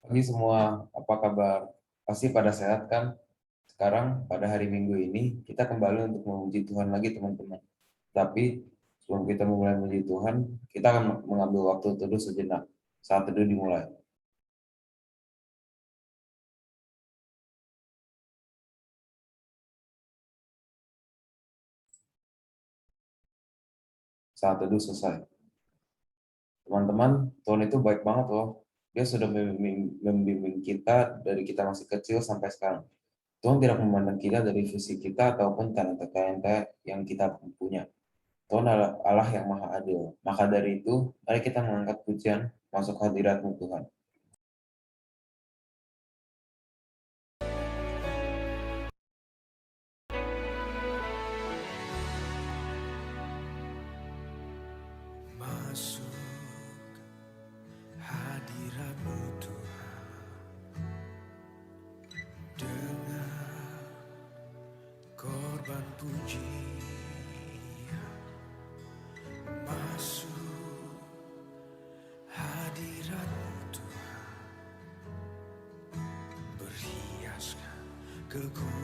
Pagi semua, apa kabar? Pasti pada sehat kan? Sekarang pada hari Minggu ini kita kembali untuk memuji Tuhan lagi teman-teman. Tapi sebelum kita memulai memuji Tuhan, kita akan mengambil waktu teduh sejenak. Saat teduh dimulai. Saat teduh selesai. Teman-teman, Tuhan itu baik banget loh. Dia sudah membimbing kita dari kita masih kecil sampai sekarang. Tuhan tidak memandang kita dari visi kita ataupun talenta-talenta yang kita punya. Tuhan adalah Allah yang maha adil. Maka dari itu, mari kita mengangkat pujian masuk hadirat-Mu Tuhan. Masuk hadirat-Mu Tuhan dengan korban pujian. Masuk hadirat-Mu Tuhan, berhiaskan kekudusan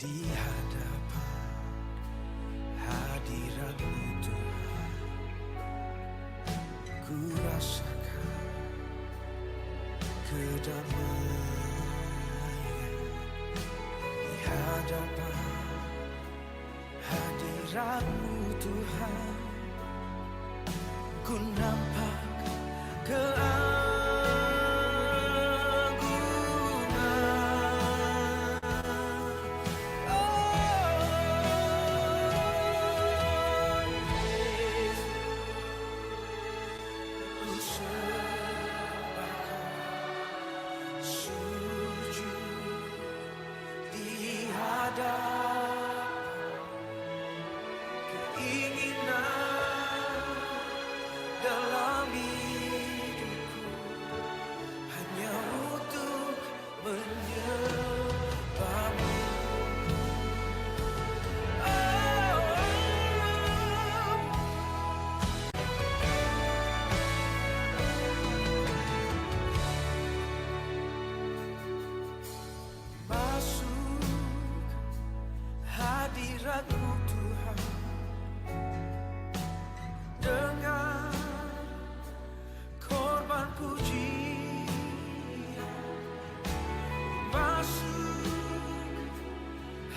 di hadapan hadirat-Mu Tuhan. Ku rasakan kedamaian di hadapan hadirat-Mu Tuhan. Ku nampak keagungan. Ku sembahkan sujud di hadapan keinginan dalam hidupku hanya untuk menyembah-Mu. Masuk hadirat-Mu Tuhan dengan korban pujian. Masuk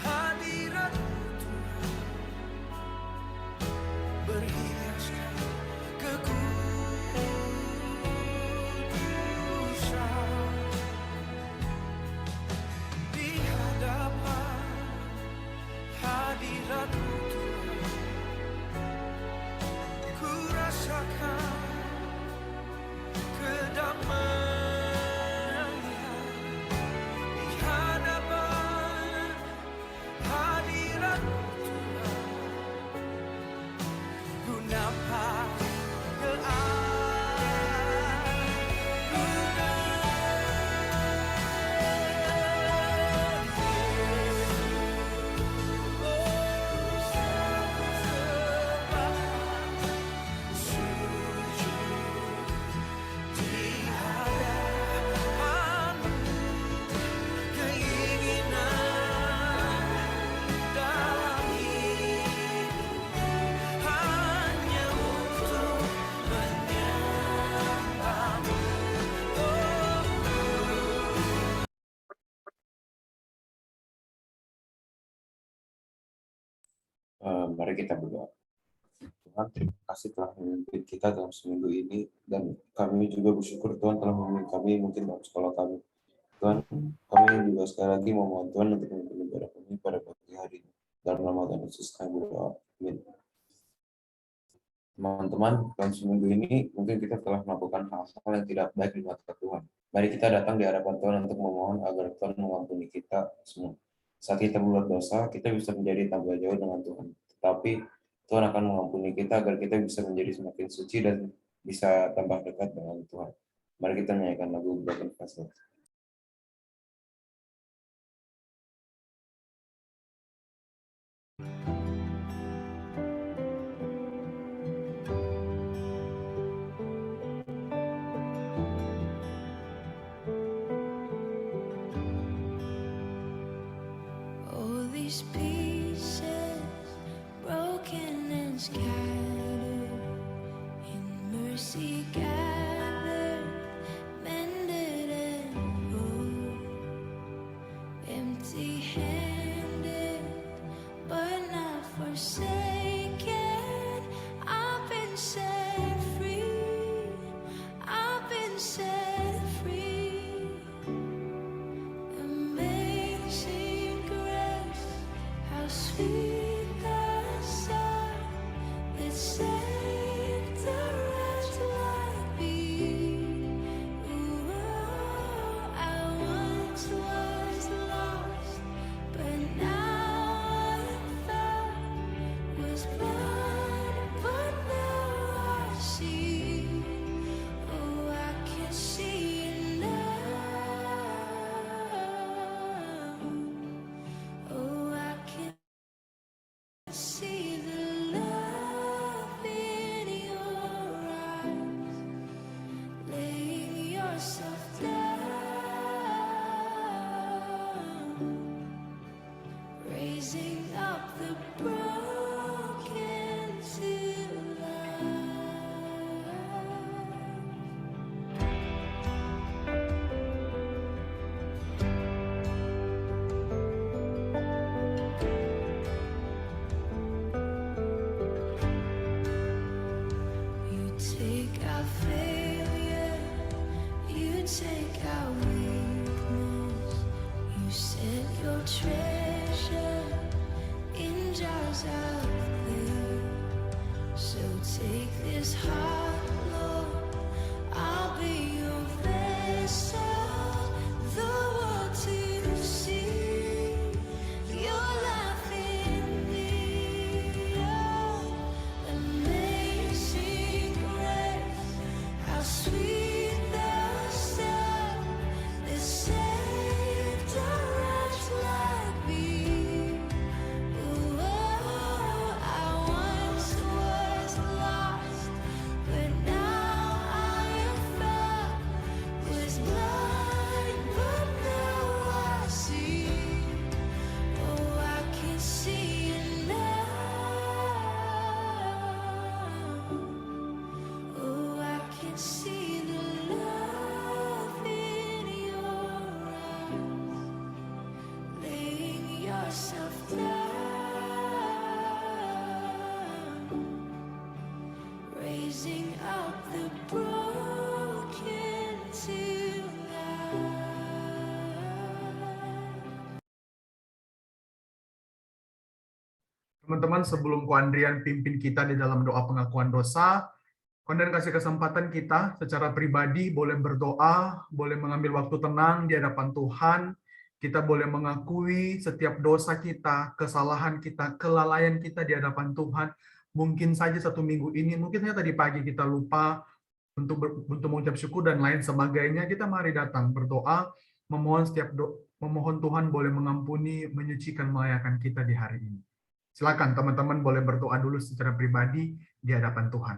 hadirat-Mu Tuhan, berhiaskan kekudusan di hadapan hadirat-Mu Tuhan. Ku rasakan kedamaian di hadapan hadirat-Mu Tuhan. Ku nampak Mari kita berdoa. Tuhan, terima kasih telah memimpin kita dalam seminggu ini, dan kami juga bersyukur Tuhan telah memimpin kami mungkin dalam sekolah kami. Tuhan, kami juga sekali lagi memohon Tuhan untuk memimpin ibadah kami pada pagi hari ini. Dalam nama Tuhan Yesus kami berdoa. Amin. Teman-teman, dalam seminggu ini mungkin kita telah melakukan hal-hal yang tidak baik di mata Tuhan. Mari kita datang di hadapan Tuhan untuk memohon agar Tuhan mengampuni kita semua. Saat kita berbuat dosa, kita bisa menjadi tambah jauh dengan Tuhan. Tetapi Tuhan akan mengampuni kita agar kita bisa menjadi semakin suci dan bisa tambah dekat dengan Tuhan. Mari kita nyanyikan lagu Broken Vessel. these pieces, broken and scattered, in mercy gathered, mended and whole, empty-handed, but not forsaken. I've been set free. I've been set free. Amazing grace, how sweet the sound that saved a wretch like me. Ooh, I once was lost, but now I'm found. Was blind, but now I see. Oh, I can see now. Oh, I can see the love in your eyes, laying yourself down, raising up the broken to life. You take out failure, you take out weakness, you set your treasure in jars of clay. So take this heart, Lord, I'll be your vessel, the world to see your life in me. Oh, amazing grace, how sweet the sound that saved a wretch like me. Ooh, I once was lost, but now I am found. Was blind, but now I see. Oh, I can see it now. Oh, I can see the love in your eyes, laying yourself down, raising up the broken to life. Teman-teman, sebelum Ko Andrian pimpin kita di dalam doa pengakuan dosa, Ko Andrian kasih kesempatan kita secara pribadi boleh berdoa, boleh mengambil waktu tenang di hadapan Tuhan. Kita boleh mengakui setiap dosa kita, kesalahan kita, kelalaian kita di hadapan Tuhan. Mungkin saja satu minggu ini, mungkin saja tadi pagi kita lupa untuk mengucap syukur dan lain sebagainya. Kita mari datang berdoa, memohon Tuhan boleh mengampuni, menyucikan, melayakan kita di hari ini. Silakan teman-teman boleh berdoa dulu secara pribadi di hadapan Tuhan.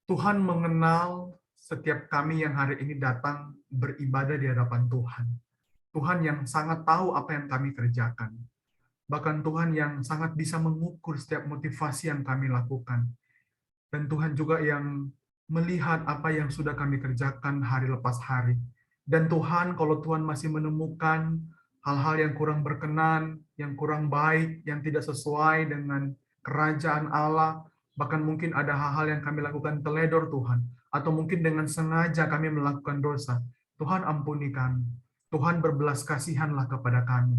Tuhan mengenal setiap kami yang hari ini datang beribadah di hadapan Tuhan. Tuhan yang sangat tahu apa yang kami kerjakan. Bahkan Tuhan yang sangat bisa mengukur setiap motivasi yang kami lakukan. Dan Tuhan juga yang melihat apa yang sudah kami kerjakan hari lepas hari. Dan Tuhan, kalau Tuhan masih menemukan hal-hal yang kurang berkenan, yang kurang baik, yang tidak sesuai dengan kerajaan Allah, bahkan mungkin ada hal-hal yang kami lakukan teledor Tuhan, atau mungkin dengan sengaja kami melakukan dosa, Tuhan ampuni kami. Tuhan berbelas kasihanlah kepada kami.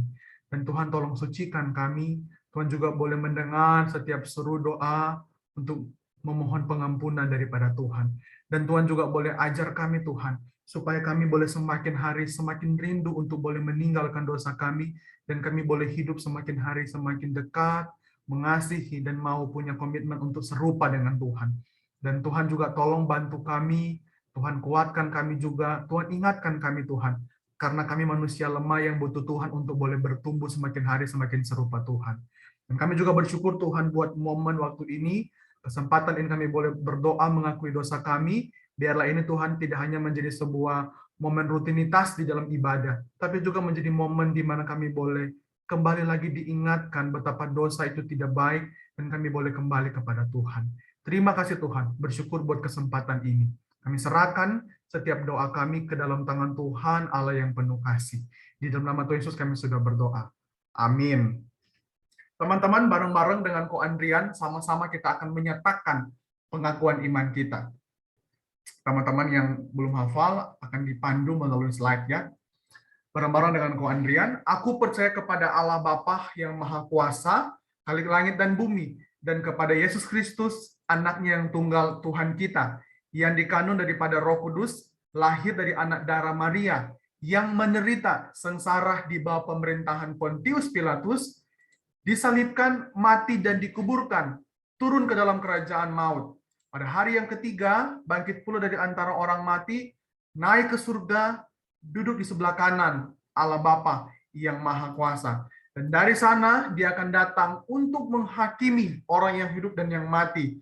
Dan Tuhan tolong sucikan kami. Tuhan juga boleh mendengar setiap seru doa untuk memohon pengampunan daripada Tuhan. Dan Tuhan juga boleh ajar kami Tuhan, supaya kami boleh semakin hari semakin rindu untuk boleh meninggalkan dosa kami, dan kami boleh hidup semakin hari semakin dekat, mengasihi, dan mau punya komitmen untuk serupa dengan Tuhan. Dan Tuhan juga tolong bantu kami, Tuhan kuatkan kami juga, Tuhan ingatkan kami Tuhan, karena kami manusia lemah yang butuh Tuhan untuk boleh bertumbuh semakin hari semakin serupa Tuhan. Dan kami juga bersyukur Tuhan buat momen waktu ini, kesempatan ini kami boleh berdoa mengakui dosa kami. Biarlah ini Tuhan tidak hanya menjadi sebuah momen rutinitas di dalam ibadah, tapi juga menjadi momen di mana kami boleh kembali lagi diingatkan betapa dosa itu tidak baik, dan kami boleh kembali kepada Tuhan. Terima kasih Tuhan, bersyukur buat kesempatan ini. Kami serahkan setiap doa kami ke dalam tangan Tuhan Allah yang penuh kasih. Di dalam nama Tuhan Yesus kami sudah berdoa. Amin. Teman-teman, bareng-bareng dengan Ko Andrian, sama-sama kita akan menyatakan pengakuan iman kita. Teman-teman yang belum hafal akan dipandu melalui slide ya. Bareng-bareng dengan Ko Andrian, aku percaya kepada Allah Bapa yang Maha Kuasa, Khalik langit dan bumi, dan kepada Yesus Kristus, anaknya yang tunggal Tuhan kita, yang dikandung daripada Roh Kudus, lahir dari anak darah Maria, yang menderita sengsara di bawah pemerintahan Pontius Pilatus, disalibkan, mati, dan dikuburkan, turun ke dalam kerajaan maut. Pada hari yang ketiga, bangkit pula dari antara orang mati, naik ke surga, duduk di sebelah kanan Allah Bapa yang Maha Kuasa. Dan dari sana dia akan datang untuk menghakimi orang yang hidup dan yang mati.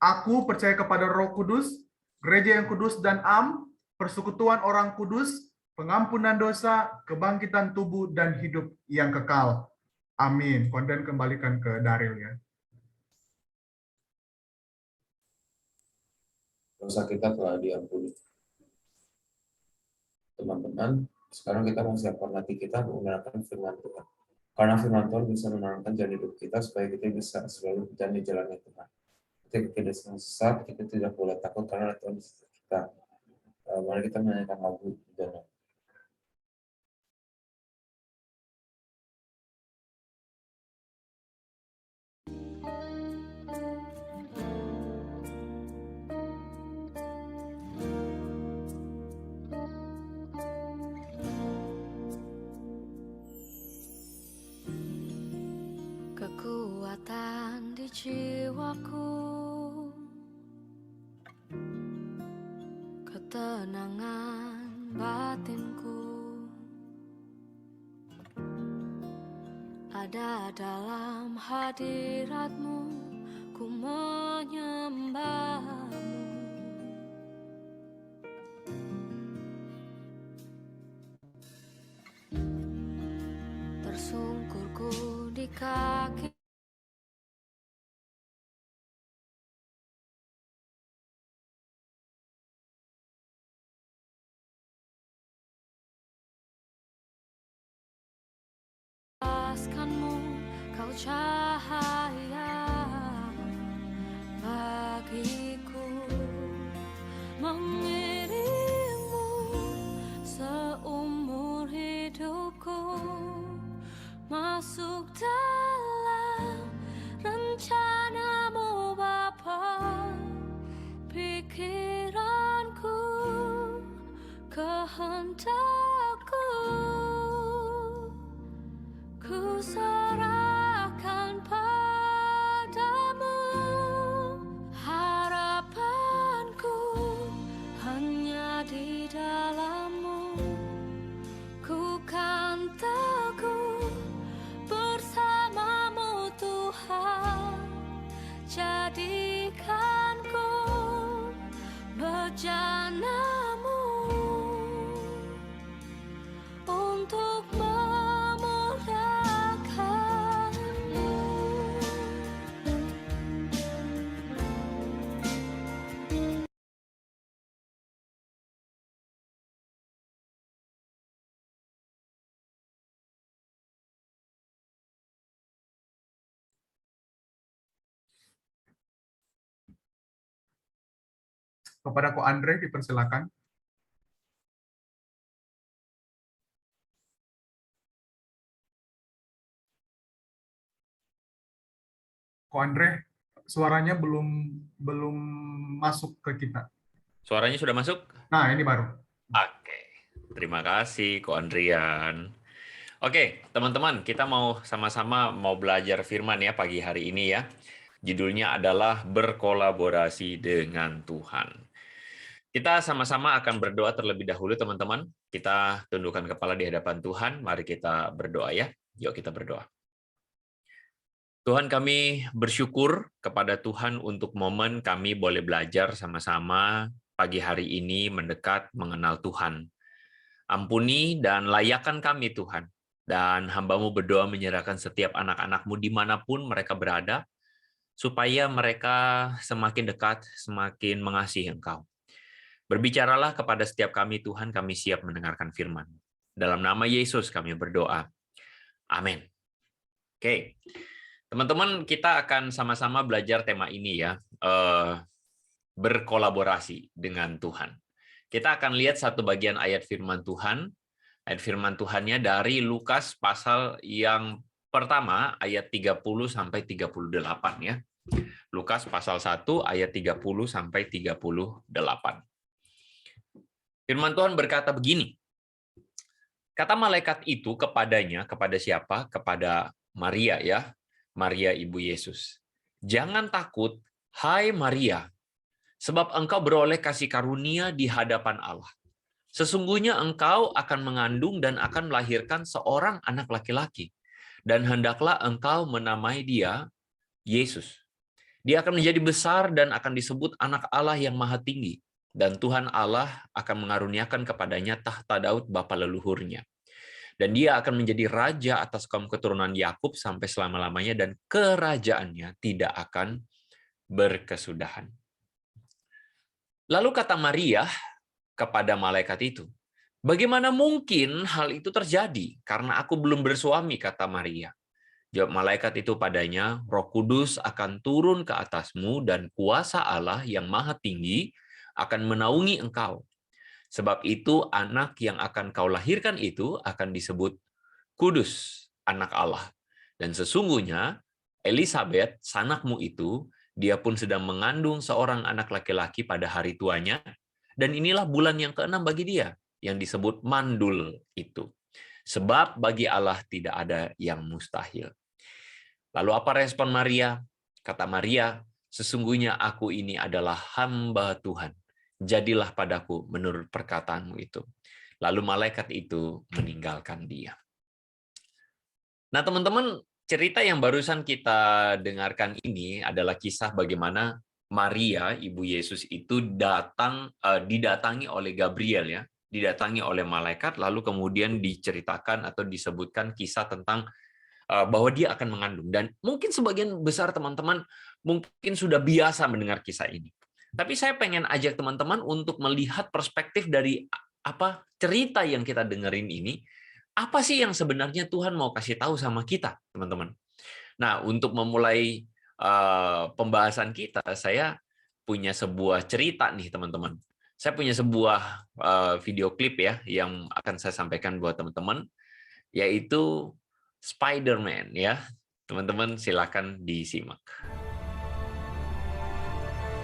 Aku percaya kepada Roh Kudus, gereja yang kudus dan am, persekutuan orang kudus, pengampunan dosa, kebangkitan tubuh, dan hidup yang kekal. Amin. Konten kembalikan ke Daryl ya. Dosa kita telah diampuni. Teman-teman, sekarang kita menyiapkan hati kita untuk mendengarkan firman Tuhan. Karena firman Tuhan bisa menerangkan jalan hidup kita supaya kita bisa selalu berjalan di jalannya Tuhan. Ketika kita sedang sesat, kita tidak boleh takut karena Tuhan di sekitar kita. Mari kita menyanyikan lagu dan kekuatan di jiwaku, ketenangan batinku, ada dalam hadirat-Mu, ku menyembah-Mu. Tersungkurku di kaki lepaskanmu, kau cahaya bagiku, mengiringmu seumur hidupku, masuk dalam rencana-Mu Bapa, pikiranku, kehendakku, ku serahkan padamu, harapanku hanya di dalam-Mu, ku kan teguh bersama-Mu Tuhan, jadikanku bejana-Mu untuk Kepada Ko Andre dipersilakan. Ko Andre, suaranya belum belum masuk ke kita. Suaranya sudah masuk? Nah, ini baru. Oke. Terima kasih, Ko Andrian. Oke, teman-teman, kita sama-sama mau belajar firman ya pagi hari ini ya. Judulnya adalah berkolaborasi dengan Tuhan. Kita sama-sama akan berdoa terlebih dahulu, teman-teman. Kita tundukkan kepala di hadapan Tuhan. Mari kita berdoa ya. Yuk kita berdoa. Tuhan, kami bersyukur kepada Tuhan untuk momen kami boleh belajar sama-sama pagi hari ini mendekat mengenal Tuhan. Ampuni dan layakkan kami, Tuhan. Dan hamba-Mu berdoa menyerahkan setiap anak-anak-Mu dimanapun mereka berada, supaya mereka semakin dekat, semakin mengasihi Engkau. Berbicaralah kepada setiap kami, Tuhan, kami siap mendengarkan firman. Dalam nama Yesus kami berdoa. Amin. Oke. Teman-teman, kita akan sama-sama belajar tema ini ya, berkolaborasi dengan Tuhan. Kita akan lihat satu bagian ayat firman Tuhan. Ayat firman Tuhannya dari Lukas pasal yang pertama, ayat 30 sampai 38 ya. Lukas pasal 1 ayat 30 sampai 38. Firman Tuhan berkata begini. Kata malaikat itu kepadanya, kepada siapa? Kepada Maria ya. Maria ibu Yesus. Jangan takut, hai Maria, sebab engkau beroleh kasih karunia di hadapan Allah. Sesungguhnya engkau akan mengandung dan akan melahirkan seorang anak laki-laki, dan hendaklah engkau menamai dia Yesus. Dia akan menjadi besar dan akan disebut anak Allah yang maha tinggi, dan Tuhan Allah akan mengaruniakan kepadanya tahta Daud bapa leluhurnya. Dan dia akan menjadi raja atas kaum keturunan Yakub sampai selama-lamanya, dan kerajaannya tidak akan berkesudahan. Lalu kata Maria kepada malaikat itu, bagaimana mungkin hal itu terjadi? Karena aku belum bersuami, kata Maria. Jawab malaikat itu padanya, Roh Kudus akan turun ke atasmu dan kuasa Allah yang maha tinggi akan menaungi engkau. Sebab itu anak yang akan kau lahirkan itu akan disebut Kudus, anak Allah. Dan sesungguhnya Elisabet, sanakmu itu, dia pun sedang mengandung seorang anak laki-laki pada hari tuanya, dan inilah bulan yang ke-6 bagi dia, yang disebut mandul itu. Sebab bagi Allah tidak ada yang mustahil. Lalu apa respon Maria? Kata Maria, sesungguhnya aku ini adalah hamba Tuhan. Jadilah padaku menurut perkataanmu itu. Lalu malaikat itu meninggalkan dia. Nah, teman-teman, cerita yang barusan kita dengarkan ini adalah kisah bagaimana Maria, ibu Yesus itu didatangi oleh Gabriel ya, didatangi oleh malaikat, lalu kemudian diceritakan atau disebutkan kisah tentang bahwa dia akan mengandung. Dan mungkin sebagian besar teman-teman mungkin sudah biasa mendengar kisah ini. Tapi saya pengen ajak teman-teman untuk melihat perspektif dari apa cerita yang kita dengerin ini. Apa sih yang sebenarnya Tuhan mau kasih tahu sama kita, teman-teman? Nah, untuk memulai pembahasan kita, saya punya sebuah cerita nih, teman-teman. Saya punya sebuah video klip ya yang akan saya sampaikan buat teman-teman, yaitu Spider-Man ya. Teman-teman silakan disimak.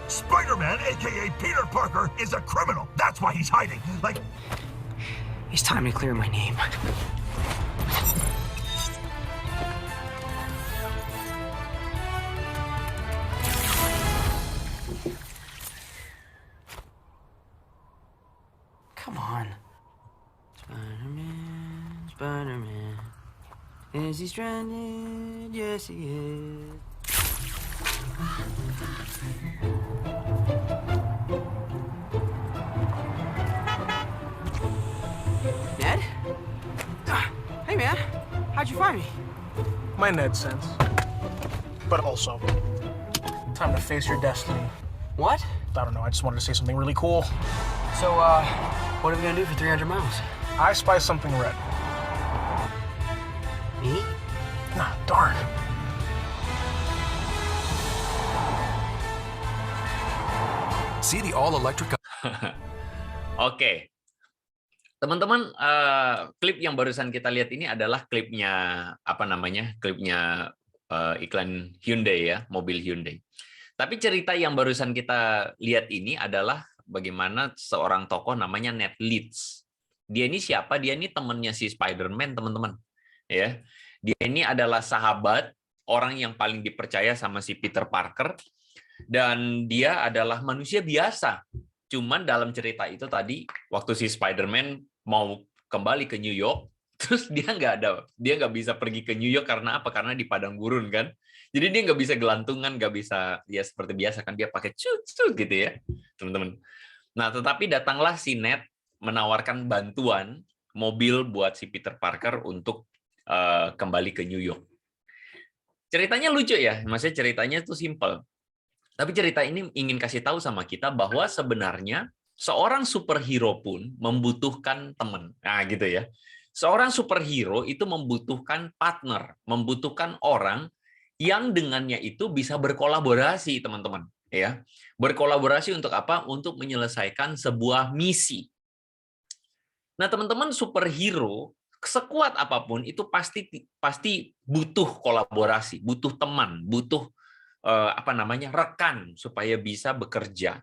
Spider-Man, aka Peter Parker, is a criminal. That's why he's hiding. Like, It's time to clear my name. Come on. Spider-Man, Spider-Man. Is he stranded? Yes, he is. Ned? Hey, man. How'd you find me? My Ned sense. But also, time to face your destiny. What? I don't know, I just wanted to say something really cool. So, what are we gonna do for 300 miles? I spy something red. Me? Nah, darn. See the all-electric. Oke. Teman-teman, klip yang barusan kita lihat ini adalah klipnya klipnya iklan Hyundai ya, mobil Hyundai. Tapi cerita yang barusan kita lihat ini adalah bagaimana seorang tokoh namanya Ned Leeds. Dia ini siapa? Dia ini temannya si Spider-Man, teman-teman. Ya, dia ini adalah sahabat, orang yang paling dipercaya sama si Peter Parker, dan dia adalah manusia biasa. Cuman dalam cerita itu tadi, waktu si Spider-Man mau kembali ke New York, terus dia nggak bisa pergi ke New York karena apa? Karena di padang gurun kan. Jadi dia nggak bisa gelantungan, nggak bisa ya seperti biasa kan dia pakai cut gitu ya, teman-teman. Nah, tetapi datanglah si Ned menawarkan bantuan mobil buat si Peter Parker untuk kembali ke New York. Ceritanya lucu ya, maksudnya ceritanya itu simple. Tapi cerita ini ingin kasih tahu sama kita bahwa sebenarnya seorang superhero pun membutuhkan teman. Nah, gitu ya. Seorang superhero itu membutuhkan partner, membutuhkan orang yang dengannya itu bisa berkolaborasi, teman-teman. Ya, berkolaborasi untuk apa? Untuk menyelesaikan sebuah misi. Nah, teman-teman, superhero sekuat apapun itu pasti butuh kolaborasi, butuh teman, butuh rekan supaya bisa bekerja.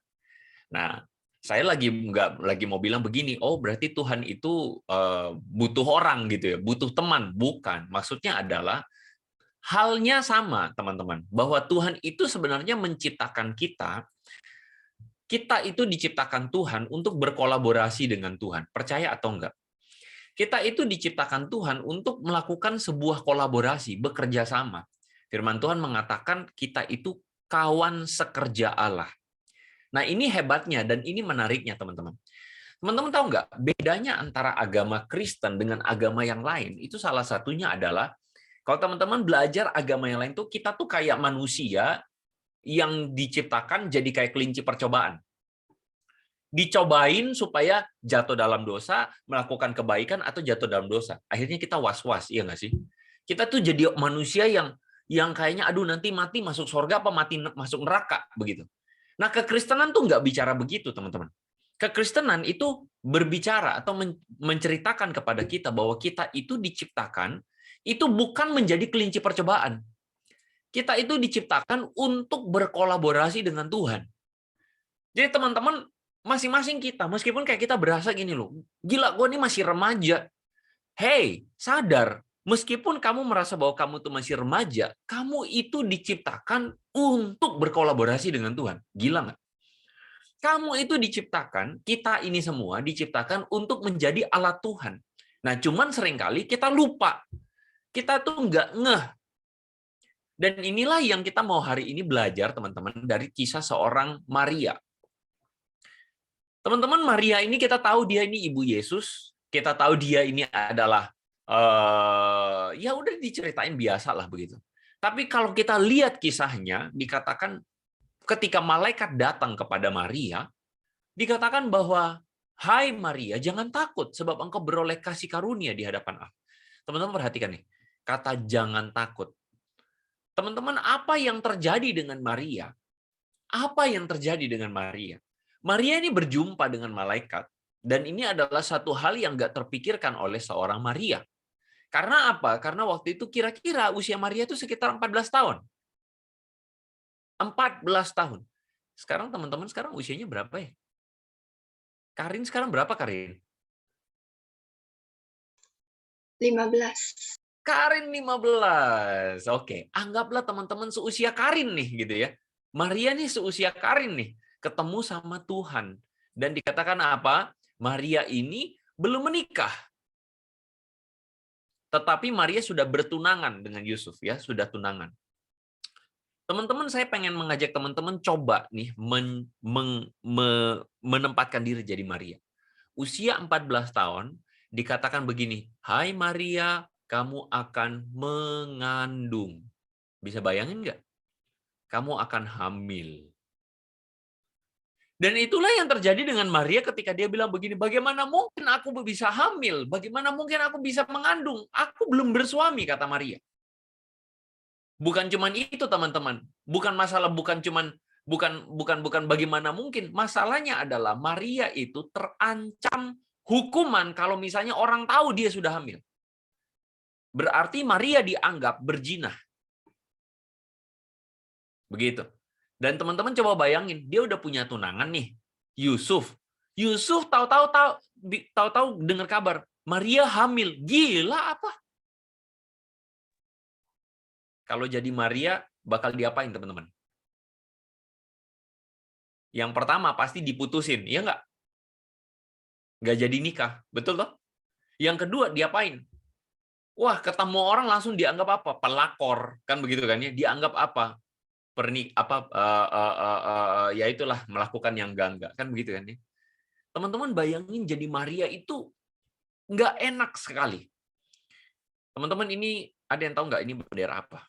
Nah, saya nggak lagi mau bilang begini, oh berarti Tuhan itu butuh orang gitu ya, butuh teman. Bukan, maksudnya adalah halnya sama, teman-teman, bahwa Tuhan itu sebenarnya menciptakan kita itu diciptakan Tuhan untuk berkolaborasi dengan Tuhan. Percaya atau enggak? Kita itu diciptakan Tuhan untuk melakukan sebuah kolaborasi, bekerja sama. Firman Tuhan mengatakan kita itu kawan sekerja Allah. Nah, ini hebatnya dan ini menariknya, teman-teman. Teman-teman tahu nggak, bedanya antara agama Kristen dengan agama yang lain, itu salah satunya adalah, kalau teman-teman belajar agama yang lain tuh, kita tuh kayak manusia yang diciptakan jadi kayak kelinci percobaan. Dicobain supaya jatuh dalam dosa, melakukan kebaikan, atau jatuh dalam dosa. Akhirnya kita was-was, iya nggak sih? Kita tuh jadi manusia yang kayaknya, aduh nanti mati masuk surga apa mati masuk neraka, begitu. Nah, kekristenan tuh nggak bicara begitu, teman-teman. Kekristenan itu berbicara atau menceritakan kepada kita bahwa kita itu diciptakan, itu bukan menjadi kelinci percobaan. Kita itu diciptakan untuk berkolaborasi dengan Tuhan. Jadi teman-teman, masing-masing kita, meskipun kayak kita berasa gini loh, gila gue ini masih remaja. Hey, sadar, meskipun kamu merasa bahwa kamu tuh masih remaja, kamu itu diciptakan untuk berkolaborasi dengan Tuhan. Gila nggak? Kamu itu diciptakan, kita ini semua diciptakan untuk menjadi alat Tuhan. Nah, cuman seringkali kita lupa. Kita tuh nggak ngeh. Dan inilah yang kita mau hari ini belajar, teman-teman, dari kisah seorang Maria. Teman-teman, Maria ini kita tahu dia ini ibu Yesus. Kita tahu dia ini adalah ya udah diceritain biasa lah begitu. Tapi kalau kita lihat kisahnya, dikatakan ketika malaikat datang kepada Maria, dikatakan bahwa, hai Maria, jangan takut sebab engkau beroleh kasih karunia di hadapan Allah. Teman-teman perhatikan nih, kata jangan takut. Teman-teman, apa yang terjadi dengan Maria? Apa yang terjadi dengan Maria? Maria ini berjumpa dengan malaikat, dan ini adalah satu hal yang nggak terpikirkan oleh seorang Maria. Karena apa? Karena waktu itu kira-kira usia Maria itu sekitar 14 tahun. 14 tahun. Sekarang teman-teman, sekarang usianya berapa ya? Karin sekarang berapa, Karin? 15. Karin 15. Oke, anggaplah teman-teman seusia Karin nih gitu ya. Maria nih seusia Karin nih, ketemu sama Tuhan. Dan dikatakan apa? Maria ini belum menikah. Tetapi Maria sudah bertunangan dengan Yusuf ya, sudah tunangan. Teman-teman, saya pengen mengajak teman-teman coba nih menempatkan diri jadi Maria. Usia 14 tahun dikatakan begini, hai Maria, kamu akan mengandung. Bisa bayangin nggak? Kamu akan hamil. Dan itulah yang terjadi dengan Maria ketika dia bilang begini, bagaimana mungkin aku bisa hamil? Bagaimana mungkin aku bisa mengandung? Aku belum bersuami, kata Maria. Bukan cuman itu, teman-teman. Bukan cuman Bukan bagaimana mungkin. Masalahnya adalah Maria itu terancam hukuman kalau misalnya orang tahu dia sudah hamil. Berarti Maria dianggap berzina. Begitu. Dan teman-teman coba bayangin, dia udah punya tunangan nih, Yusuf. Yusuf tahu-tahu dengar kabar Maria hamil. Gila apa? Kalau jadi Maria bakal diapain, teman-teman? Yang pertama pasti diputusin, ya nggak? Nggak jadi nikah, betul toh? Yang kedua diapain? Wah, ketemu orang langsung dianggap apa? Pelakor, kan begitu kan ya? Dianggap apa? Ya itulah, melakukan yang enggak, kan begitu kan ya? Teman-teman bayangin jadi Maria itu nggak enak sekali. Teman-teman, ini ada yang tahu nggak ini bendera apa?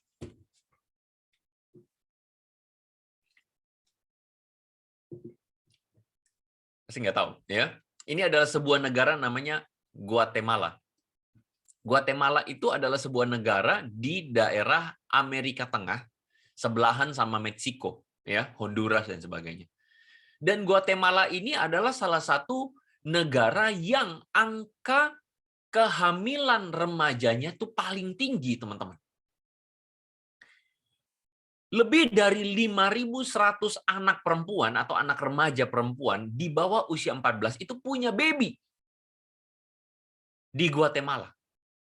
Pasti nggak tahu, ya. Ini adalah sebuah negara namanya Guatemala. Guatemala itu adalah sebuah negara di daerah Amerika Tengah, sebelahan sama Meksiko, ya, Honduras dan sebagainya. Dan Guatemala ini adalah salah satu negara yang angka kehamilan remajanya tuh paling tinggi, teman-teman. Lebih dari 5.100 anak perempuan atau anak remaja perempuan di bawah usia 14 itu punya baby di Guatemala.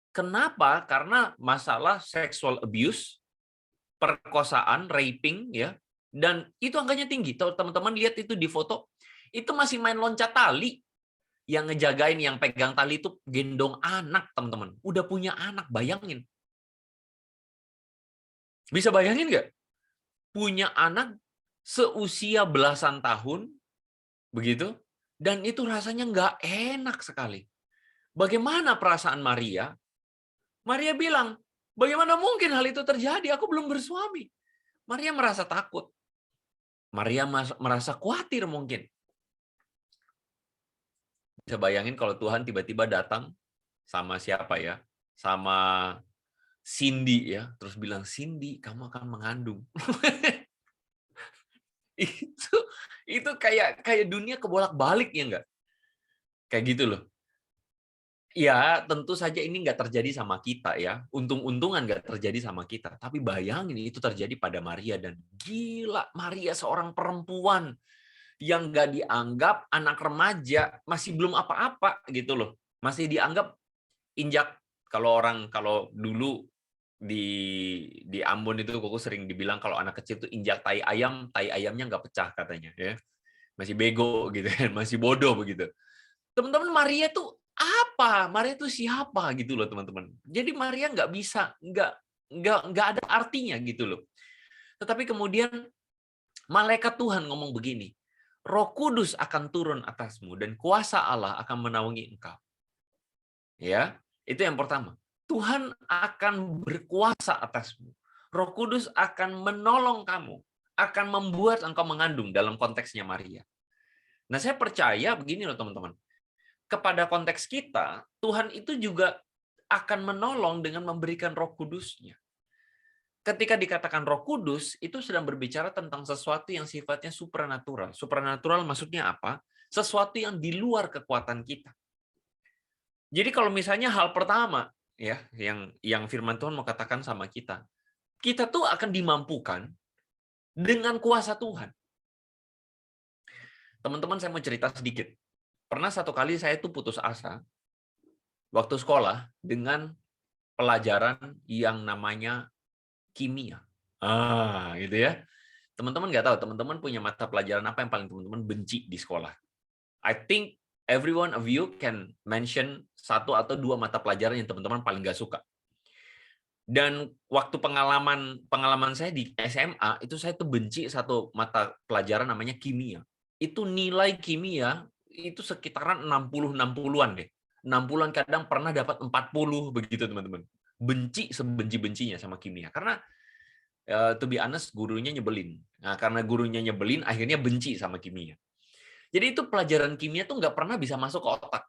Kenapa? Karena masalah sexual abuse, perkosaan, raping, ya, dan itu angkanya tinggi. Teman-teman lihat itu di foto, itu masih main loncat tali. Yang ngejagain, yang pegang tali itu gendong anak, teman-teman. Udah punya anak, bayangin. Bisa bayangin nggak? Punya anak seusia belasan tahun, begitu, dan itu rasanya nggak enak sekali. Bagaimana perasaan Maria? Maria bilang, bagaimana mungkin hal itu terjadi? Aku belum bersuami. Maria merasa takut. Maria merasa khawatir mungkin. Bisa bayangin kalau Tuhan tiba-tiba datang sama siapa ya? Sama Cindy ya, terus bilang, Cindy, kamu akan mengandung. itu kayak dunia kebolak-balik, ya enggak? Kayak gitu loh. Ya, tentu saja ini nggak terjadi sama kita ya. Untung-untungan nggak terjadi sama kita. Tapi bayangin itu terjadi pada Maria, dan gila, Maria seorang perempuan yang nggak dianggap anak remaja, masih belum apa-apa gitu loh. Masih dianggap injak, kalau dulu di Ambon itu koko sering dibilang kalau anak kecil itu injak tai ayamnya nggak pecah katanya ya. Masih bego gitu kan, masih bodoh begitu. Teman-teman, Maria tuh apa? Maria tuh siapa gitu loh, teman-teman. Jadi Maria nggak bisa, nggak ada artinya gitu loh. Tetapi kemudian malaikat Tuhan ngomong begini, Roh Kudus akan turun atasmu dan kuasa Allah akan menaungi engkau. Ya, itu yang pertama. Tuhan akan berkuasa atasmu. Roh Kudus akan menolong kamu, akan membuat engkau mengandung, dalam konteksnya Maria. Nah, saya percaya begini loh, teman-teman. Kepada konteks kita, Tuhan itu juga akan menolong dengan memberikan Roh Kudus-Nya. Ketika dikatakan Roh Kudus, itu sedang berbicara tentang sesuatu yang sifatnya supranatural. Supranatural maksudnya apa? Sesuatu yang di luar kekuatan kita. Jadi kalau misalnya hal pertama ya, yang firman Tuhan mau katakan sama kita tuh akan dimampukan dengan kuasa Tuhan. Teman-teman, saya mau cerita sedikit. Pernah satu kali saya tuh putus asa waktu sekolah dengan pelajaran yang namanya kimia. Gitu ya. Teman-teman nggak tahu, teman-teman punya mata pelajaran apa yang paling teman-teman benci di sekolah? I think every one of you can mention 1 atau 2 mata pelajaran yang teman-teman paling nggak suka. Dan waktu pengalaman saya di SMA, itu saya tuh benci satu mata pelajaran namanya kimia. Itu nilai kimia itu sekitaran 60-60-an deh. 60-an, kadang pernah dapat 40 begitu, teman-teman. Benci sebenci-bencinya sama kimia. Karena to be honest, gurunya nyebelin. Nah, karena gurunya nyebelin, akhirnya benci sama kimia. Jadi itu pelajaran kimia tuh nggak pernah bisa masuk ke otak.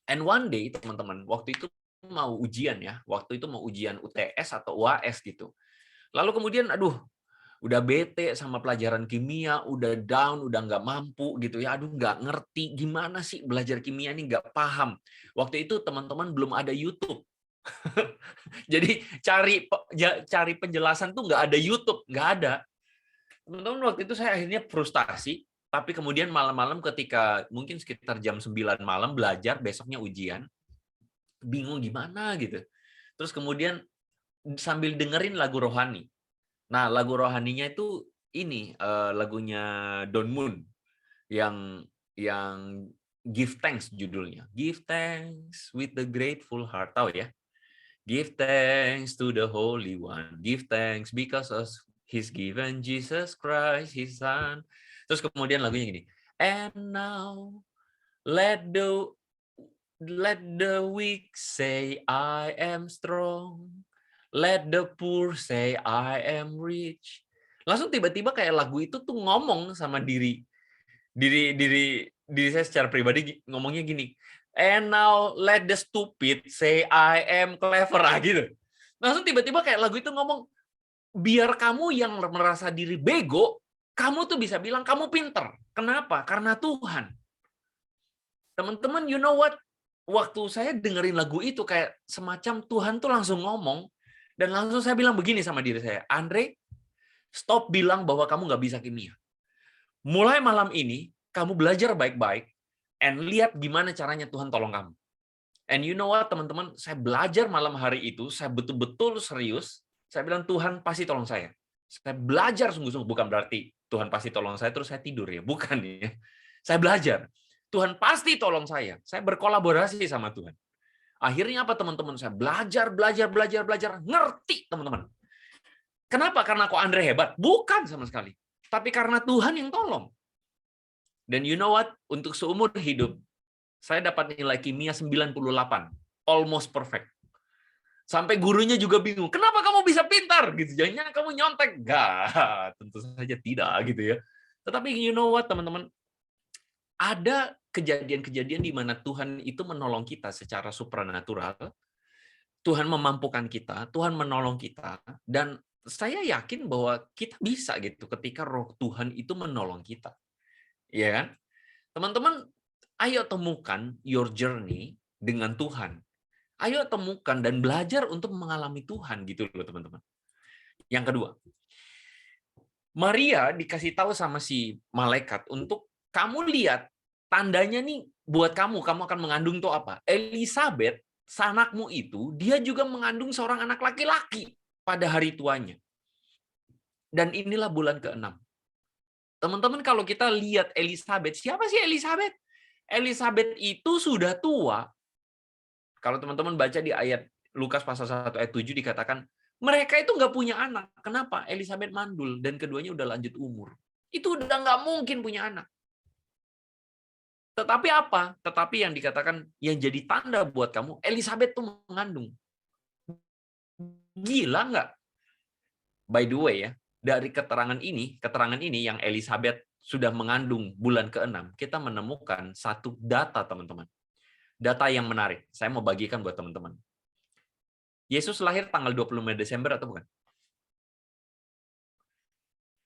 And one day, teman-teman, waktu itu mau ujian ya. Waktu itu mau ujian UTS atau UAS gitu. Lalu kemudian, udah bete sama pelajaran kimia, udah down, udah nggak mampu gitu ya. Aduh, nggak ngerti gimana sih belajar kimia ini, nggak paham. Waktu itu teman-teman belum ada YouTube. Jadi cari penjelasan tuh nggak ada YouTube, nggak ada. Teman-teman, waktu itu saya akhirnya frustasi, tapi kemudian malam-malam ketika mungkin sekitar jam 9 malam belajar, besoknya ujian, bingung gimana gitu. Terus kemudian sambil dengerin lagu rohani. Nah, lagu rohaninya itu ini lagunya Don Moon yang Give Thanks judulnya. Give thanks with the grateful heart. Tahu ya? Give thanks to the Holy One. Give thanks because of He's given Jesus Christ, His Son. Terus kemudian lagunya gini. And now let the weak say I am strong. Let the poor say I am rich. Langsung tiba-tiba kayak lagu itu tuh ngomong sama diri saya secara pribadi, ngomongnya gini. And now let the stupid say I am clever, gitu. Langsung tiba-tiba kayak lagu itu ngomong, biar kamu yang merasa diri bego, kamu tuh bisa bilang kamu pinter. Kenapa? Karena Tuhan. Teman-teman, you know what? Waktu saya dengerin lagu itu kayak semacam Tuhan tuh langsung ngomong, dan langsung saya bilang begini sama diri saya, Andre, stop bilang bahwa kamu nggak bisa kimia. Mulai malam ini, kamu belajar baik-baik, and lihat gimana caranya Tuhan tolong kamu. And you know what, teman-teman, saya belajar malam hari itu, saya betul-betul serius, saya bilang, Tuhan pasti tolong saya. Saya belajar sungguh-sungguh, bukan berarti Tuhan pasti tolong saya, terus saya tidur ya, bukan ya. Saya belajar, Tuhan pasti tolong saya berkolaborasi sama Tuhan. Akhirnya apa teman-teman? Saya belajar, ngerti teman-teman. Kenapa? Karena kok Andre hebat? Bukan sama sekali. Tapi karena Tuhan yang tolong. Dan you know what? Untuk seumur hidup, saya dapat nilai kimia 98. Almost perfect. Sampai gurunya juga bingung. Kenapa kamu bisa pintar? Gitu. Jangan kamu nyontek. Enggak, tentu saja tidak gitu ya. Tetapi you know what teman-teman? Ada kejadian-kejadian di mana Tuhan itu menolong kita secara supranatural, Tuhan memampukan kita, Tuhan menolong kita, dan saya yakin bahwa kita bisa gitu ketika Roh Tuhan itu menolong kita. Ya kan? Teman-teman, ayo temukan your journey dengan Tuhan. Ayo temukan dan belajar untuk mengalami Tuhan gitu loh teman-teman. Yang kedua, Maria dikasih tahu sama si malaikat untuk kamu lihat tandanya nih buat kamu akan mengandung tuh apa? Elisabeth, sanakmu itu, dia juga mengandung seorang anak laki-laki pada hari tuanya. Dan inilah bulan ke-6. Teman-teman, kalau kita lihat Elisabeth, siapa sih Elisabeth? Elisabeth itu sudah tua. Kalau teman-teman baca di ayat Lukas pasal 1 ayat 7 dikatakan, mereka itu nggak punya anak. Kenapa? Elisabeth mandul dan keduanya udah lanjut umur. Itu udah nggak mungkin punya anak. Tetapi apa? Tetapi yang dikatakan yang jadi tanda buat kamu, Elisabeth tuh mengandung. Gila nggak? By the way ya, dari keterangan ini yang Elisabeth sudah mengandung bulan ke-6, kita menemukan satu data teman-teman. Data yang menarik. Saya mau bagikan buat teman-teman. Yesus lahir tanggal 25 Desember atau bukan?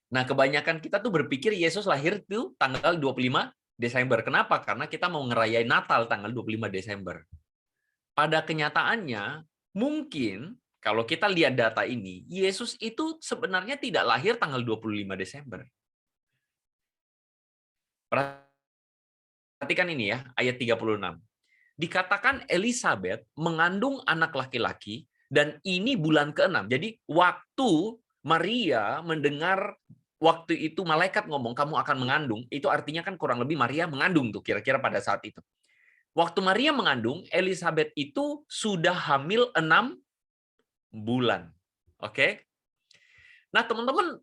Nah, kebanyakan kita tuh berpikir Yesus lahir tuh tanggal 25 Desember. Kenapa? Karena kita mau ngerayain Natal tanggal 25 Desember. Pada kenyataannya, mungkin kalau kita lihat data ini, Yesus itu sebenarnya tidak lahir tanggal 25 Desember. Perhatikan ini ya, ayat 36. Dikatakan Elisabeth mengandung anak laki-laki, dan ini bulan ke-6. Jadi waktu Maria mendengar waktu itu malaikat ngomong kamu akan mengandung, itu artinya kan kurang lebih Maria mengandung tuh kira-kira pada saat itu. Waktu Maria mengandung, Elisabeth itu sudah hamil 6 bulan. Oke? Nah, teman-teman,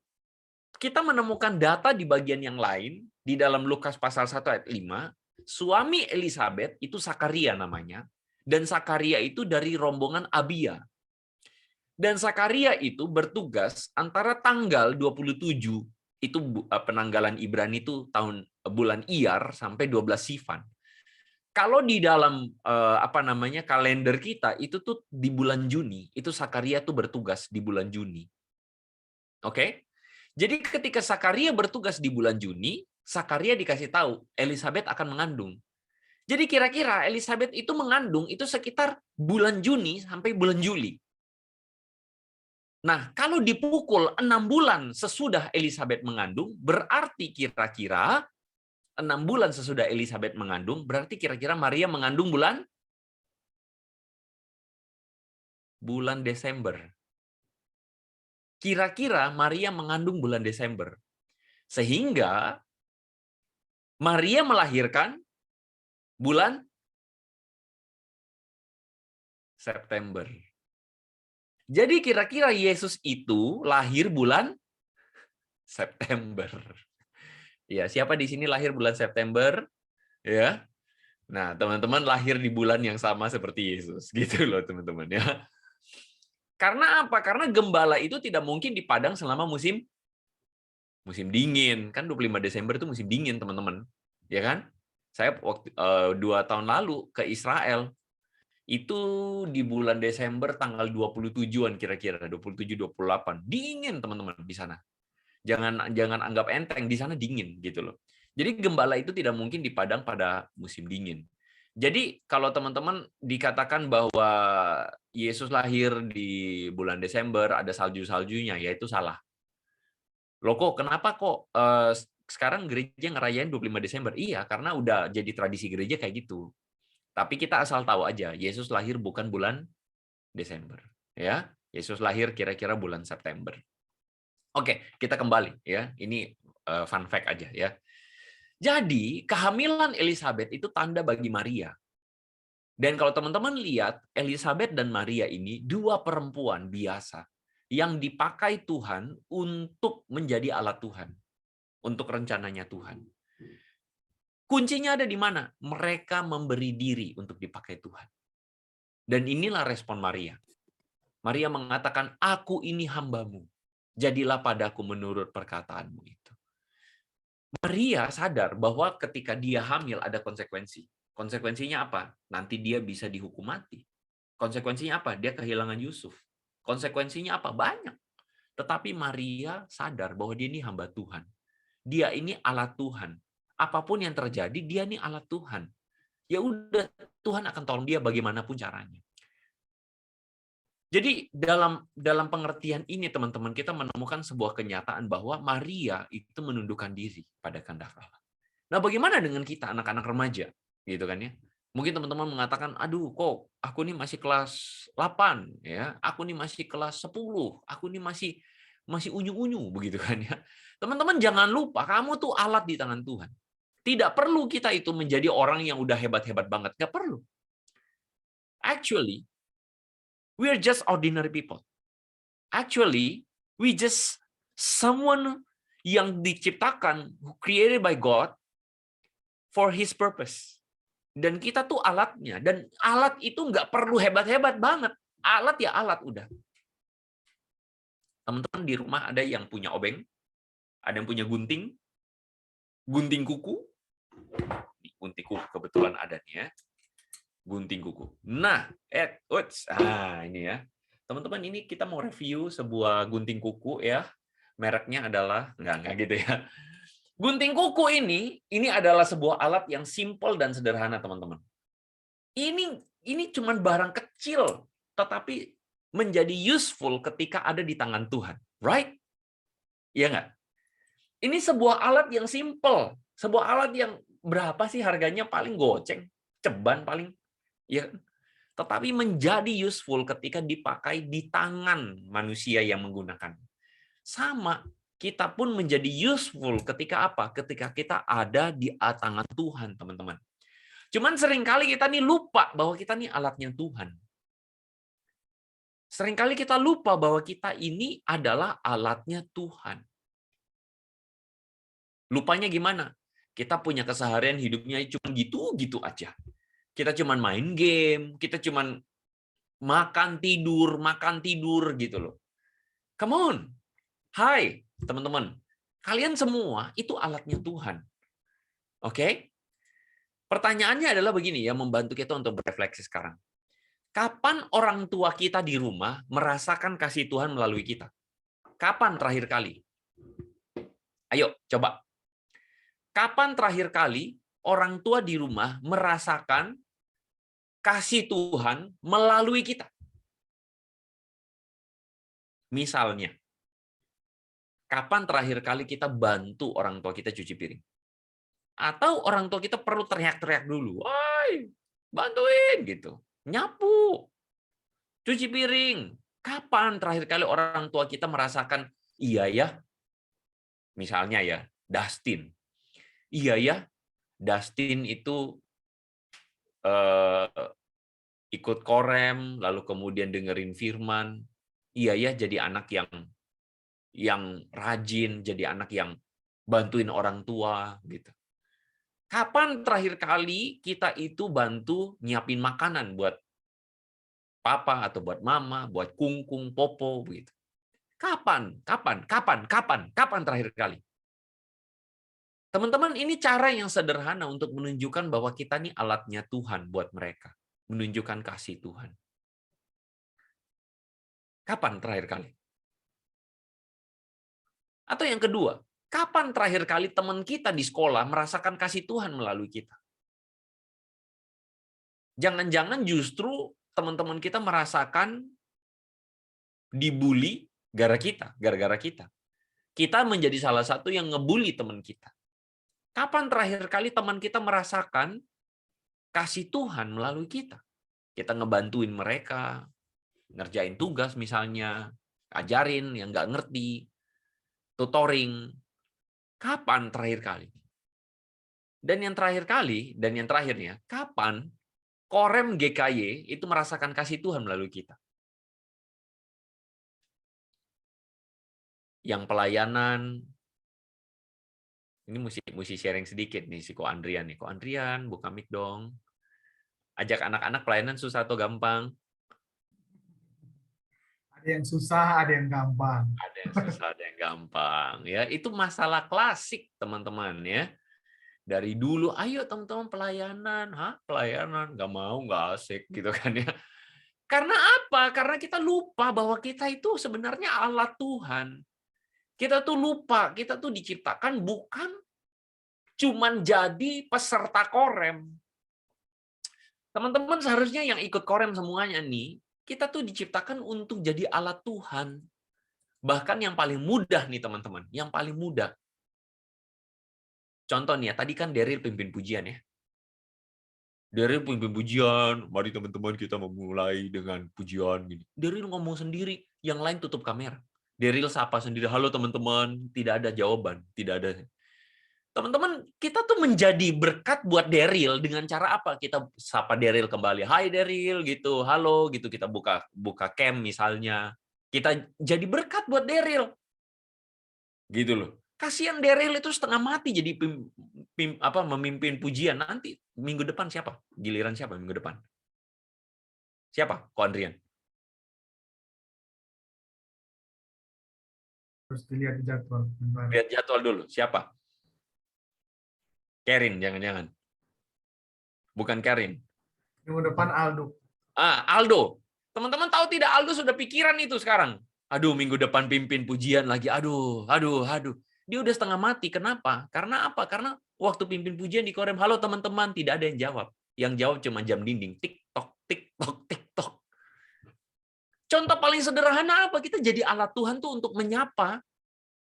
kita menemukan data di bagian yang lain di dalam Lukas pasal 1 ayat 5, suami Elisabeth itu Sakaria namanya, dan Sakaria itu dari rombongan Abia. Dan Sakaria itu bertugas antara tanggal 27, itu penanggalan Ibrani itu bulan Iyar sampai 12 Sivan. Kalau di dalam kalender kita itu tuh di bulan Juni, itu Sakaria tuh bertugas di bulan Juni. Oke? Jadi ketika Zakaria bertugas di bulan Juni, Zakaria dikasih tahu Elizabeth akan mengandung. Jadi kira-kira Elizabeth itu mengandung itu sekitar bulan Juni sampai bulan Juli. Nah, kalau dipukul 6 bulan sesudah Elizabeth mengandung, berarti kira-kira 6 bulan sesudah Elizabeth mengandung, berarti kira-kira Maria mengandung bulan Desember. Kira-kira Maria mengandung bulan Desember. Sehingga Maria melahirkan bulan September. Jadi kira-kira Yesus itu lahir bulan September. Ya, siapa di sini lahir bulan September? Ya. Nah, teman-teman lahir di bulan yang sama seperti Yesus, gitu loh, teman-teman ya. Karena apa? Karena gembala itu tidak mungkin di padang selama musim dingin. Kan 25 Desember itu musim dingin, teman-teman. Ya kan? Saya waktu 2 tahun lalu ke Israel. Itu di bulan Desember tanggal 27-an kira-kira, 27-28. Dingin, teman-teman, di sana. Jangan anggap enteng, di sana dingin gitu loh. Jadi gembala itu tidak mungkin di padang pada musim dingin. Jadi kalau teman-teman dikatakan bahwa Yesus lahir di bulan Desember, ada salju-saljunya, ya itu salah. Loh kok, kenapa kok sekarang gereja ngerayain 25 Desember? Iya, karena udah jadi tradisi gereja kayak gitu. Tapi kita asal tahu aja, Yesus lahir bukan bulan Desember, ya. Yesus lahir kira-kira bulan September. Oke, kita kembali ya. Ini fun fact aja ya. Jadi, kehamilan Elizabeth itu tanda bagi Maria. Dan kalau teman-teman lihat, Elizabeth dan Maria ini dua perempuan biasa yang dipakai Tuhan untuk menjadi alat Tuhan, untuk rencananya Tuhan. Kuncinya ada di mana? Mereka memberi diri untuk dipakai Tuhan. Dan inilah respon Maria. Maria mengatakan, aku ini hambamu. Jadilah padaku menurut perkataanmu itu. Maria sadar bahwa ketika dia hamil ada konsekuensi. Konsekuensinya apa? Nanti dia bisa dihukum mati. Konsekuensinya apa? Dia kehilangan Yusuf. Konsekuensinya apa? Banyak. Tetapi Maria sadar bahwa dia ini hamba Tuhan. Dia ini alat Tuhan. Apapun yang terjadi, dia ini alat Tuhan. Ya udah, Tuhan akan tolong dia bagaimanapun caranya. Jadi dalam pengertian ini, teman-teman, kita menemukan sebuah kenyataan bahwa Maria itu menundukkan diri pada kehendak Allah. Nah, bagaimana dengan kita, anak-anak remaja? Gitu kan ya. Mungkin teman-teman mengatakan, aduh kok aku ini masih kelas 8, ya. Aku ini masih kelas 10, aku ini masih unyu-unyu, begitu kan ya. Teman-teman jangan lupa, kamu tuh alat di tangan Tuhan. Tidak perlu kita itu menjadi orang yang udah hebat-hebat banget. Nggak perlu. Actually, we are just ordinary people. Actually, we just someone yang diciptakan, created by God for His purpose. Dan kita tuh alatnya. Dan alat itu nggak perlu hebat-hebat banget. Alat ya alat, udah. Teman-teman di rumah ada yang punya obeng, ada yang punya gunting kuku. Gunting kuku kebetulan ada nih ya. Gunting kuku. Nah, ini ya. Teman-teman, ini kita mau review sebuah gunting kuku ya. Mereknya adalah enggak gitu ya. Gunting kuku ini adalah sebuah alat yang simple dan sederhana, teman-teman. Ini cuman barang kecil tetapi menjadi useful ketika ada di tangan Tuhan, right? Iya enggak? Ini sebuah alat yang simple, sebuah alat yang berapa sih harganya, paling goceng, ceban paling, ya. Tetapi menjadi useful ketika dipakai di tangan manusia yang menggunakan. Sama, kita pun menjadi useful ketika apa? Ketika kita ada di tangan Tuhan, teman-teman. Cuman seringkali kita nih lupa bahwa kita nih alatnya Tuhan. Seringkali kita lupa bahwa kita ini adalah alatnya Tuhan. Lupanya gimana? Kita punya keseharian hidupnya cuma gitu-gitu aja. Kita cuma main game, kita cuma makan tidur gitu loh. Come on. Hai, teman-teman. Kalian semua itu alatnya Tuhan. Oke? Pertanyaannya adalah begini ya, membantu kita untuk berefleksi sekarang. Kapan orang tua kita di rumah merasakan kasih Tuhan melalui kita? Kapan terakhir kali? Ayo, coba. Kapan terakhir kali orang tua di rumah merasakan kasih Tuhan melalui kita? Misalnya, kapan terakhir kali kita bantu orang tua kita cuci piring? Atau orang tua kita perlu teriak-teriak dulu, "Woi, bantuin," gitu. Nyapu, cuci piring. Kapan terakhir kali orang tua kita merasakan, iya ya, misalnya ya, Dustin. Iya ya, Dustin itu ikut korem, lalu kemudian dengerin firman. Iya ya, jadi anak yang rajin, jadi anak yang bantuin orang tua gitu. Kapan terakhir kali kita itu bantu nyiapin makanan buat papa atau buat mama, buat kungkung, popo begitu? Kapan terakhir kali? Teman-teman, ini cara yang sederhana untuk menunjukkan bahwa kita ini alatnya Tuhan buat mereka, menunjukkan kasih Tuhan. Kapan terakhir kali? Atau yang kedua, kapan terakhir kali teman kita di sekolah merasakan kasih Tuhan melalui kita? Jangan-jangan justru teman-teman kita merasakan dibully gara-gara kita. Kita menjadi salah satu yang ngebully teman kita. Kapan terakhir kali teman kita merasakan kasih Tuhan melalui kita? Kita ngebantuin mereka, ngerjain tugas misalnya, ajarin yang nggak ngerti, tutoring. Kapan terakhir kali? Dan yang terakhirnya, kapan Korem GKY itu merasakan kasih Tuhan melalui kita? Yang pelayanan, ini mesti sharing sedikit nih si Ko Andrian nih. Ko Andrian, buka mic dong. Ajak anak-anak pelayanan susah atau gampang? Ada yang susah, ada yang gampang. Ada yang susah, ada yang gampang. Ya, itu masalah klasik teman-teman ya. Dari dulu, ayo teman-teman pelayanan, pelayanan, nggak mau, nggak asik gitu kan ya. Karena apa? Karena kita lupa bahwa kita itu sebenarnya alat Tuhan. Kita tuh lupa, kita tuh diciptakan bukan cuman jadi peserta korem. Teman-teman seharusnya yang ikut korem semuanya nih, kita tuh diciptakan untuk jadi alat Tuhan. Bahkan yang paling mudah nih teman-teman, yang paling mudah. Contoh nih ya, tadi kan Daryl pimpin pujian ya. Daryl pimpin pujian, mari teman-teman kita memulai dengan pujian gini. Daryl ngomong sendiri, yang lain tutup kamera. Daryl sapa sendiri, halo teman-teman, tidak ada jawaban, tidak ada. Teman-teman, kita tuh menjadi berkat buat Daryl dengan cara apa? Kita sapa Daryl kembali, hai Daryl gitu, halo gitu, kita buka cam misalnya. Kita jadi berkat buat Daryl. Gitu loh. Kasihan Daryl itu setengah mati jadi memimpin pujian. Nanti minggu depan siapa? Giliran siapa minggu depan? Siapa? Ko Andrian. Terus dilihat di jadwal. Lihat jadwal dulu. Siapa? Karin, jangan-jangan. Bukan Karin. Minggu depan Aldo. Aldo. Teman-teman tahu tidak, Aldo sudah pikiran itu sekarang. Aduh, minggu depan pimpin pujian lagi. Aduh. Dia udah setengah mati. Kenapa? Karena apa? Karena waktu pimpin pujian di korem, halo teman-teman, tidak ada yang jawab. Yang jawab cuma jam dinding. Tik-tok, tik-tok, tik-tok. Contoh paling sederhana apa? Kita jadi alat Tuhan tuh untuk menyapa,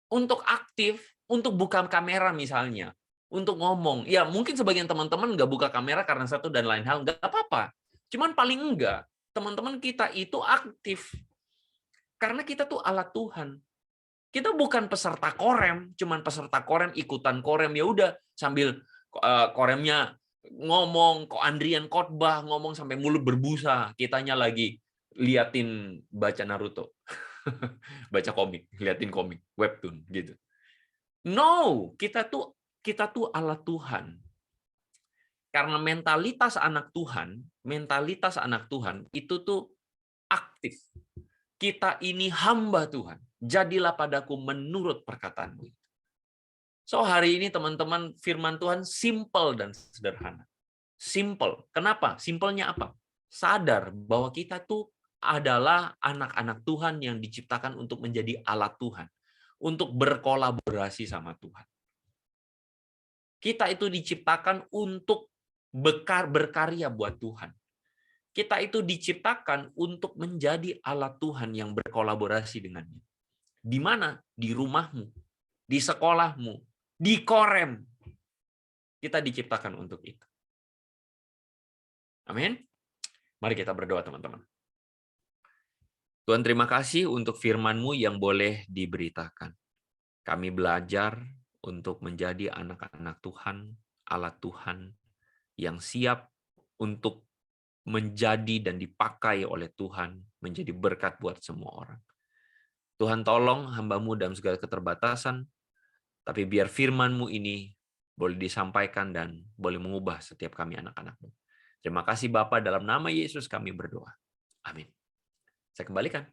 untuk aktif, untuk buka kamera misalnya, untuk ngomong. Ya mungkin sebagian teman-teman nggak buka kamera karena satu dan lain hal, nggak apa-apa. Cuman paling enggak, teman-teman kita itu aktif. Karena kita tuh alat Tuhan. Kita bukan peserta korem, cuman peserta korem, ikutan korem, ya udah sambil koremnya ngomong, Ko Andrian khotbah, ngomong sampai mulut berbusa, kitanya lagi liatin baca Naruto. Baca komik, liatin komik, webtoon gitu. No, kita tuh alat Tuhan. Karena mentalitas anak Tuhan itu tuh aktif. Kita ini hamba Tuhan. Jadilah padaku menurut perkataanmu. So hari ini teman-teman, firman Tuhan simple dan sederhana. Simple. Kenapa? Simpelnya apa? Sadar bahwa kita tuh adalah anak-anak Tuhan yang diciptakan untuk menjadi alat Tuhan. untuk berkolaborasi sama Tuhan. Kita itu diciptakan untuk berkarya buat Tuhan. Kita itu diciptakan untuk menjadi alat Tuhan yang berkolaborasi dengannya. Di mana? Di rumahmu, di sekolahmu, di Korem. Kita diciptakan untuk itu. Amin. Mari kita berdoa, teman-teman. Tuhan, terima kasih untuk firman-Mu yang boleh diberitakan. Kami belajar untuk menjadi anak-anak Tuhan, alat Tuhan, yang siap untuk menjadi dan dipakai oleh Tuhan, menjadi berkat buat semua orang. Tuhan, tolong hamba-Mu dalam segala keterbatasan, tapi biar firman-Mu ini boleh disampaikan dan boleh mengubah setiap kami anak-anak-Mu. Terima kasih Bapa, dalam nama Yesus kami berdoa. Amin. Saya kembalikan.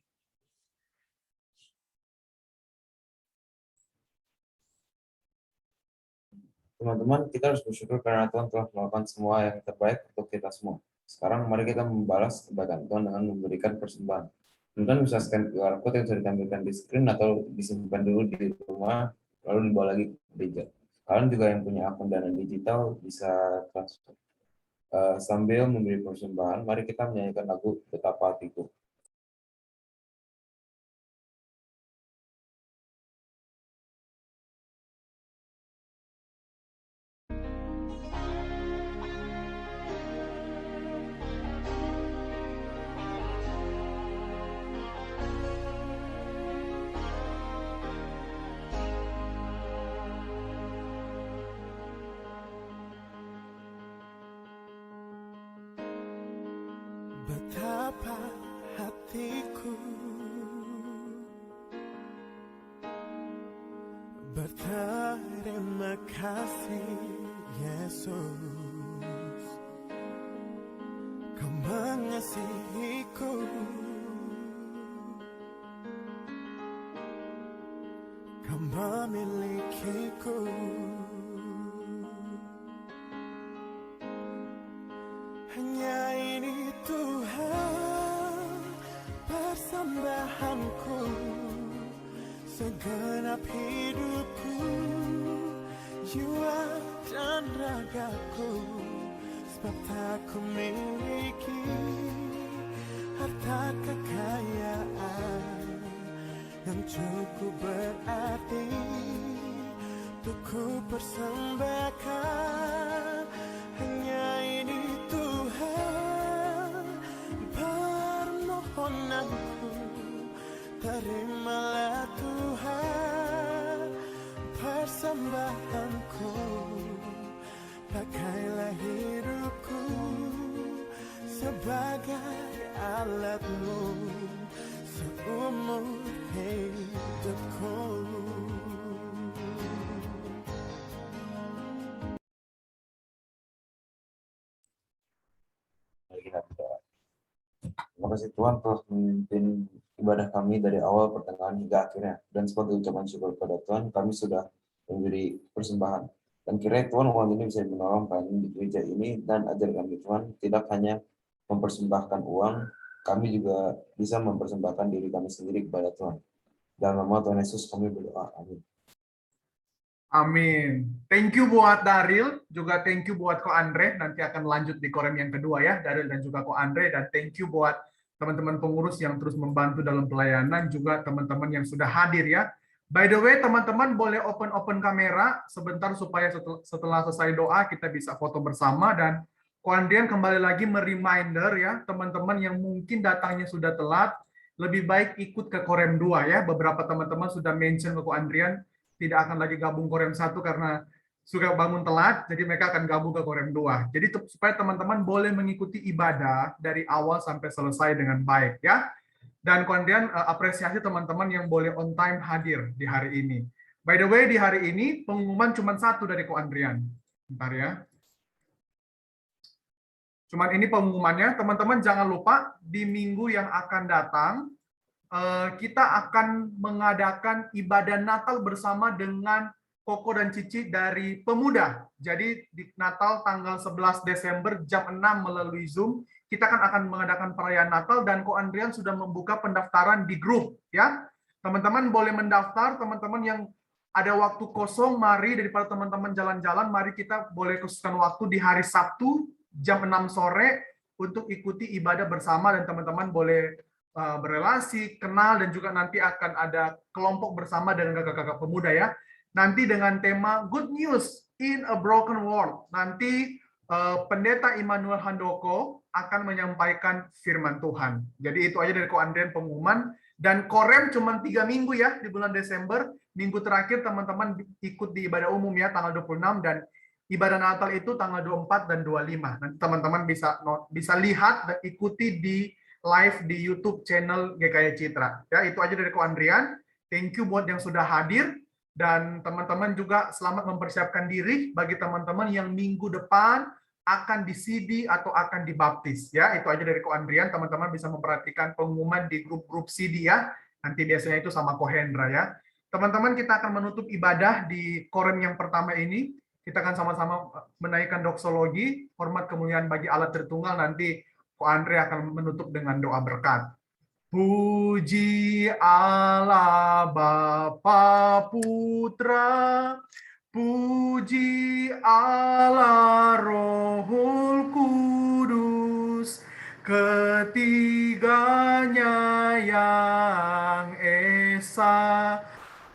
Teman-teman, kita harus bersyukur karena Tuhan telah melakukan semua yang terbaik untuk kita semua. Sekarang mari kita membalas kebaikan Tuhan dengan memberikan persembahan. Teman-teman bisa scan QR code yang sudah ditampilkan di screen atau disimpan dulu di rumah, lalu dibawa lagi ke gereja. Kalian juga yang punya akun dana digital bisa transfer. Sambil memberi persembahan, mari kita menyanyikan lagu Betapa Hatiku. Betapa hatiku berterima kasih Yesus, Kau mengasihiku, Kau memilikiku. Hanya ini Tuhan persembahanku, segenap hidupku, jiwa dan ragaku, sebab tak ku miliki harta kekayaan yang cukup berarti untuk ku persembahkan. Hanya ini Tuhan permohonanku, terimalah Tuhan persembahanku, pakailah hidupku sebagai alat-Mu seumur hidupku. Terima kasih Tuhan telah memimpin ibadah kami dari awal, pertengahan, hingga akhirnya. Dan sebagai ucapan syukur kepada Tuhan, kami sudah memberi persembahan. Dan kiranya Tuhan uang ini bisa menolong kami di gereja ini, dan ajar kami Tuhan tidak hanya mempersembahkan uang, kami juga bisa mempersembahkan diri kami sendiri kepada Tuhan. Dalam nama Tuhan Yesus kami berdoa. Amin. Amin. Thank you buat Daryl, juga thank you buat Ko Andre. Nanti akan lanjut di Korem yang kedua ya, Daryl dan juga Ko Andre. Dan thank you buat teman-teman pengurus yang terus membantu dalam pelayanan, juga teman-teman yang sudah hadir ya. By the way, teman-teman boleh open kamera sebentar supaya setelah selesai doa kita bisa foto bersama. Dan Ko Andrian kembali lagi mereminder ya, teman-teman yang mungkin datangnya sudah telat, lebih baik ikut ke Korem 2 ya. Beberapa teman-teman sudah mention ke Ko Andrian, tidak akan lagi gabung Korem 1 karena sudah bangun telat, jadi mereka akan gabung ke Korem 2. Jadi supaya teman-teman boleh mengikuti ibadah dari awal sampai selesai dengan baik ya. Dan kemudian apresiasi teman-teman yang boleh on time hadir di hari ini. By the way, di hari ini pengumuman cuma satu dari Ko Andrian. Bentar ya. Cuman ini pengumumannya, teman-teman jangan lupa di minggu yang akan datang, kita akan mengadakan ibadah Natal bersama dengan Koko dan Cici dari Pemuda. Jadi di Natal tanggal 11 Desember jam 6 melalui Zoom, kita akan mengadakan perayaan Natal, dan Ko Andrian sudah membuka pendaftaran di grup ya. Teman-teman boleh mendaftar, teman-teman yang ada waktu kosong, mari daripada teman-teman jalan-jalan, mari kita boleh khususkan waktu di hari Sabtu jam 6 sore untuk ikuti ibadah bersama dan teman-teman boleh berelasi, kenal, dan juga nanti akan ada kelompok bersama dengan kakak-kakak pemuda ya. Nanti dengan tema Good News in a Broken World. Nanti Pendeta Immanuel Handoko akan menyampaikan firman Tuhan. Jadi itu aja dari Ko Andrian pengumuman. Dan Korem cuma 3 minggu ya di bulan Desember. Minggu terakhir teman-teman ikut di ibadah umum ya tanggal 26 dan ibadah Natal itu tanggal 24 dan 25. Nanti teman-teman bisa lihat dan ikuti di live di YouTube channel GKI Citra. Ya, itu aja dari Ko Andrian. Thank you buat yang sudah hadir dan teman-teman juga selamat mempersiapkan diri bagi teman-teman yang minggu depan akan di CD atau akan dibaptis. Ya, itu aja dari Ko Andrian. Teman-teman bisa memperhatikan pengumuman di grup-grup CD ya. Nanti biasanya itu sama Ko Hendra ya. Teman-teman, kita akan menutup ibadah di Korem yang pertama ini. Kita akan sama-sama menaikkan doksologi, hormat kemuliaan bagi Allah Tritunggal. Nanti Ko Andre akan menutup dengan doa berkat. Puji Allah Bapa Putra, puji Allah Rohul Kudus, ketiganya yang esa,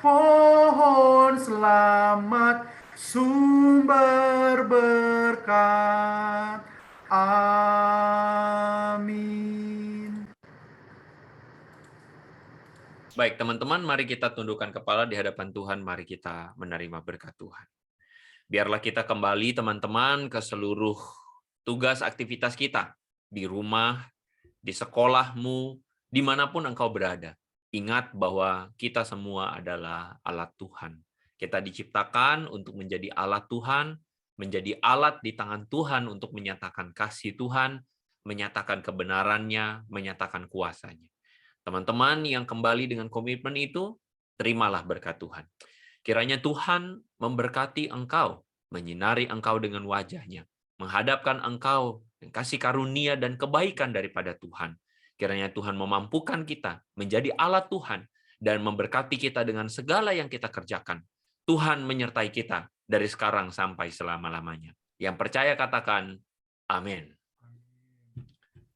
pohon selamat, sumber berkat. Amin. Baik, teman-teman, mari kita tundukkan kepala di hadapan Tuhan, mari kita menerima berkat Tuhan. Biarlah kita kembali, teman-teman, ke seluruh tugas aktivitas kita, di rumah, di sekolahmu, dimanapun engkau berada. Ingat bahwa kita semua adalah alat Tuhan. Kita diciptakan untuk menjadi alat Tuhan, menjadi alat di tangan Tuhan untuk menyatakan kasih Tuhan, menyatakan kebenarannya, menyatakan kuasanya. Teman-teman yang kembali dengan komitmen itu, terimalah berkat Tuhan. Kiranya Tuhan memberkati engkau, menyinari engkau dengan wajahnya, menghadapkan engkau dengan kasih karunia dan kebaikan daripada Tuhan. Kiranya Tuhan memampukan kita menjadi alat Tuhan dan memberkati kita dengan segala yang kita kerjakan. Tuhan menyertai kita dari sekarang sampai selama-lamanya. Yang percaya katakan, amin.